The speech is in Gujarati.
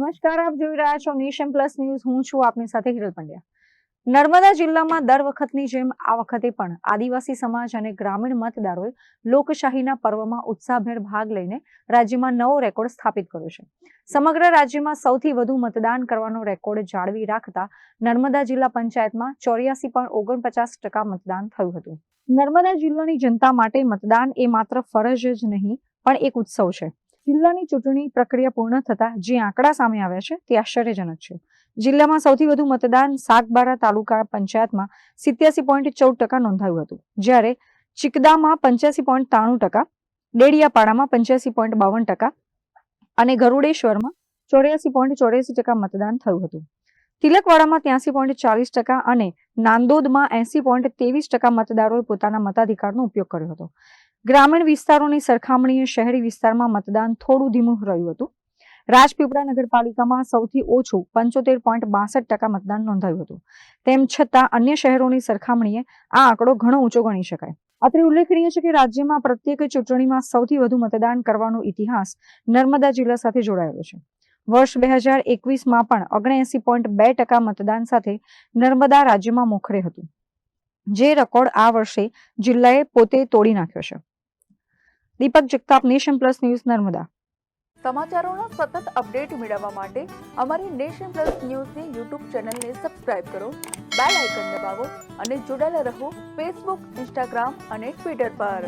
નમસ્કાર, આપ જોઈ રહ્યા છો નેશન પ્લસ ન્યૂઝ. હું છું આપની સાથે હિરલ પંડ્યા. નર્મદા જિલ્લામાં દર વખતની જેમ આ વખતે પણ આદિવાસી સમાજ અને ગ્રામીણ મતદારોએ લોકશાહીના પર્વમાં ઉત્સાહભેર ભાગ લઈને રાજ્યમાં નવો રેકોર્ડ સ્થાપિત કર્યો છે. સમગ્ર રાજ્યમાં સૌથી વધુ મતદાન કરવાનો રેકોર્ડ જાળવી રાખતા નર્મદા જિલ્લા પંચાયતમાં 84.49% મતદાન થયું હતું. નર્મદા જિલ્લાની જનતા માટે મતદાન એ માત્ર ફરજ જ નહીં પણ એક ઉત્સવ છે. જિલ્લાની ચૂંટણી પ્રક્રિયા પૂર્ણ થતા જે આંકડા સામે આવ્યા છે તે આશ્ચર્યજનક છે. જિલ્લામાં સૌથી વધુ મતદાન સાગબારા તાલુકા પંચાયતમાં 87.14% નોંધાયું હતું, જ્યારે ચિકદામાં 85.93%, ડેડિયાપાડામાં 85.52% અને ગરુડેશ્વરમાં 84.84% મતદાન થયું હતું. તિલકવાડામાં 83.40% અને નાંદોદમાં 80.23% મતદારોએ પોતાના મતાધિકારનો ઉપયોગ કર્યો હતો. ગ્રામીણ વિસ્તારોની સરખામણીએ શહેરી વિસ્તારમાં મતદાન થોડું ધીમું રહ્યું હતું. રાજપીપળા નગરપાલિકામાં સૌથી ઓછું 75.62% મતદાન નોંધાયું હતું. તેમ છતાં અન્ય શહેરોની સરખામણીએ આ આંકડો ઘણો ઊંચો ગણી શકાય. અત્રે ઉલ્લેખનીય છે કે રાજ્યમાં પ્રત્યેક ચૂંટણીમાં સૌથી વધુ મતદાન કરવાનો ઇતિહાસ નર્મદા જિલ્લા સાથે જોડાયેલો છે. વર્ષ 2021માં પણ 79.2% મતદાન સાથે નર્મદા રાજ્યમાં મોખરે હતું, જે રેકોર્ડ આ વર્ષે જિલ્લાએ પોતે તોડી નાખ્યો છે. Deepak Jagtap, Nation Plus News, Narmada. સમાચારોનો સતત અપડેટ મેળવવા માટે અમારી નેશન પ્લસ ન્યૂઝની યુટ્યુબ ચેનલને સબસ્ક્રાઇબ કરો, બેલ આઇકન દબાવો અને જોડાયેલા રહો ફેસબુક, ઇન્સ્ટાગ્રામ અને ટ્વિટર પર.